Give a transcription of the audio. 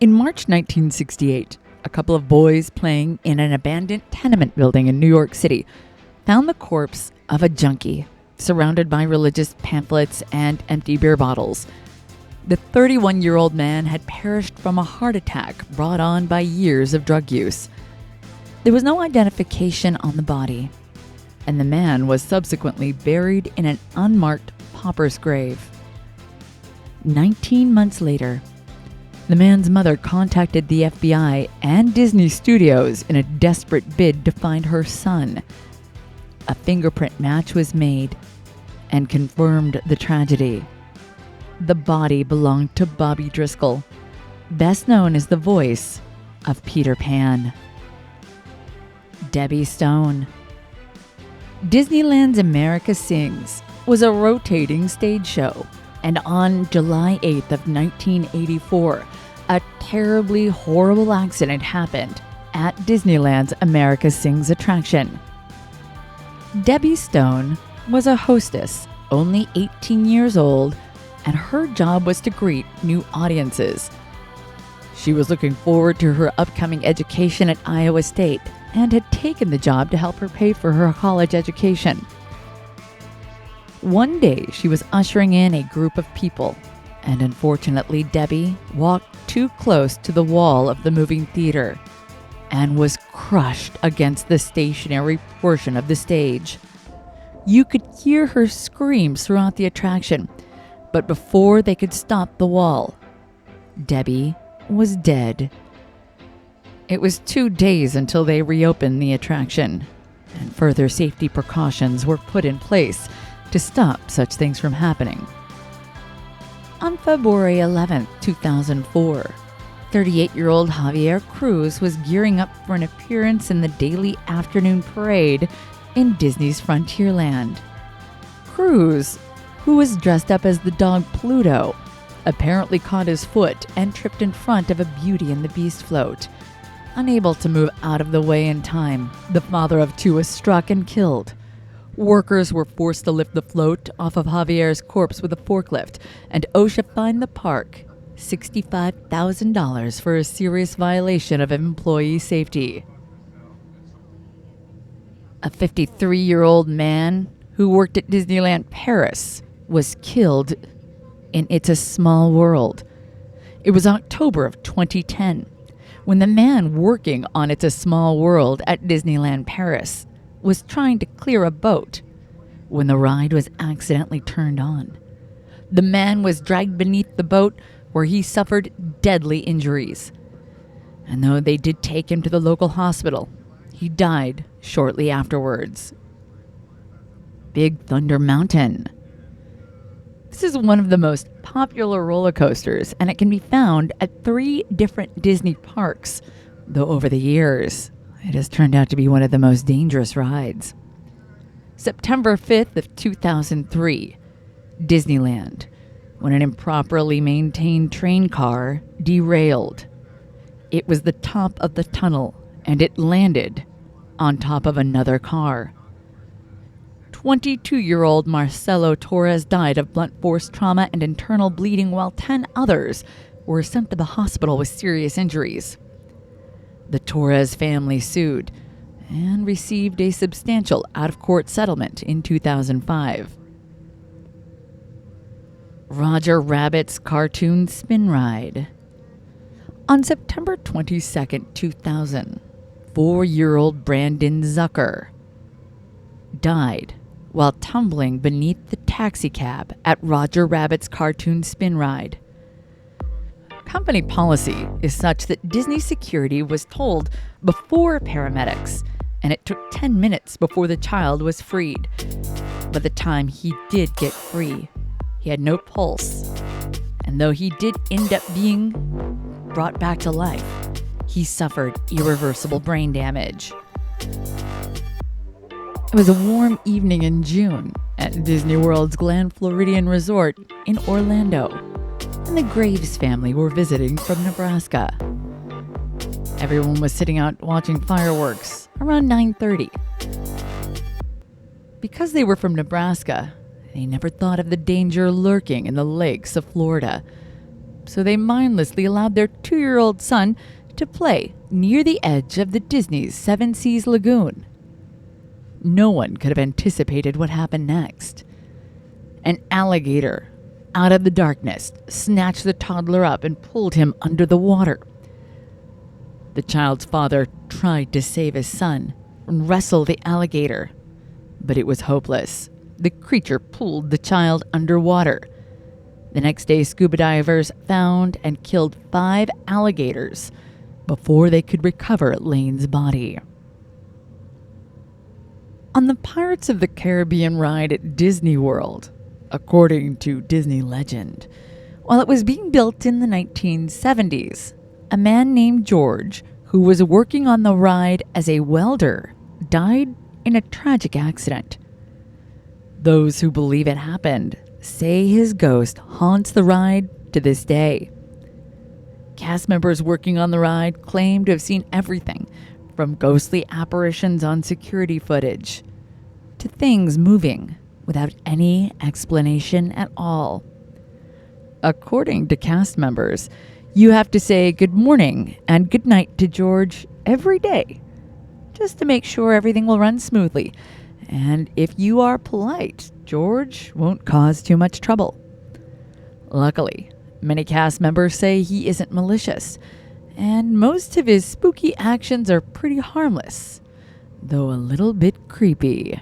In March 1968, a couple of boys playing in an abandoned tenement building in New York City found the corpse of a junkie surrounded by religious pamphlets and empty beer bottles. The 31-year-old man had perished from a heart attack brought on by years of drug use. There was no identification on the body, and the man was subsequently buried in an unmarked pauper's grave. 19 months later, the man's mother contacted the FBI and Disney Studios in a desperate bid to find her son. A fingerprint match was made and confirmed the tragedy. The body belonged to Bobby Driscoll, best known as the voice of Peter Pan. Debbie Stone. Disneyland's America Sings was a rotating stage show, and on July 8th of 1984, a terribly horrible accident happened at Disneyland's America Sings attraction. Debbie Stone was a hostess, only 18 years old, and her job was to greet new audiences. She was looking forward to her upcoming education at Iowa State and had taken the job to help her pay for her college education. One day, she was ushering in a group of people, and unfortunately, Debbie walked too close to the wall of the moving theater and was crushed against the stationary portion of the stage. You could hear her screams throughout the attraction, but before they could stop the wall, Debbie was dead. It was 2 days until they reopened the attraction, and further safety precautions were put in place to stop such things from happening. On February 11, 2004, 38-year-old Javier Cruz was gearing up for an appearance in the daily afternoon parade in Disney's Frontierland. Cruz, who was dressed up as the dog Pluto, apparently caught his foot and tripped in front of a Beauty and the Beast float. Unable to move out of the way in time, the father of two was struck and killed. Workers were forced to lift the float off of Javier's corpse with a forklift, and OSHA fined the park $65,000 for a serious violation of employee safety. A 53-year-old man who worked at Disneyland Paris was killed in It's a Small World. It was October of 2010 when the man working on It's a Small World at Disneyland Paris was trying to clear a boat when the ride was accidentally turned on. The man was dragged beneath the boat where he suffered deadly injuries. And though they did take him to the local hospital, he died shortly afterwards. Big Thunder Mountain. This is one of the most popular roller coasters, and it can be found at 3 different Disney parks, though over the years, it has turned out to be one of the most dangerous rides. September 5th of 2003, Disneyland, when an improperly maintained train car derailed. It was the top of the tunnel, and it landed on top of another car. 22-year-old Marcelo Torres died of blunt force trauma and internal bleeding, while 10 others were sent to the hospital with serious injuries. The Torres family sued and received a substantial out-of-court settlement in 2005. Roger Rabbit's Cartoon Spin Ride. On September 22, 2000, 4-year-old Brandon Zucker died while tumbling beneath the taxicab at Roger Rabbit's Cartoon Spin Ride. Company policy is such that Disney security was told before paramedics, and it took 10 minutes before the child was freed. By the time he did get free, he had no pulse, and though he did end up being brought back to life, he suffered irreversible brain damage. It was a warm evening in June at Disney World's Glen Floridian Resort in Orlando, and the Graves family were visiting from Nebraska. Everyone was sitting out watching fireworks around 9:30. Because they were from Nebraska, they never thought of the danger lurking in the lakes of Florida. so they mindlessly allowed their 2-year-old son to play near the edge of the Disney's Seven Seas Lagoon. No one could have anticipated what happened next. An alligator, out of the darkness, snatched the toddler up and pulled him under the water. The child's father tried to save his son and wrestle the alligator, but it was hopeless. The creature pulled the child underwater. The next day, scuba divers found and killed 5 alligators before they could recover Lane's body. On the Pirates of the Caribbean ride at Disney World, according to Disney legend, while it was being built in the 1970s, a man named George, who was working on the ride as a welder, died in a tragic accident. Those who believe it happened say his ghost haunts the ride to this day. Cast members working on the ride claim to have seen everything from ghostly apparitions on security footage to things moving without any explanation at all. According to cast members, you have to say good morning and good night to George every day, just to make sure everything will run smoothly. And if you are polite, George won't cause too much trouble. Luckily, many cast members say he isn't malicious, and most of his spooky actions are pretty harmless, though a little bit creepy.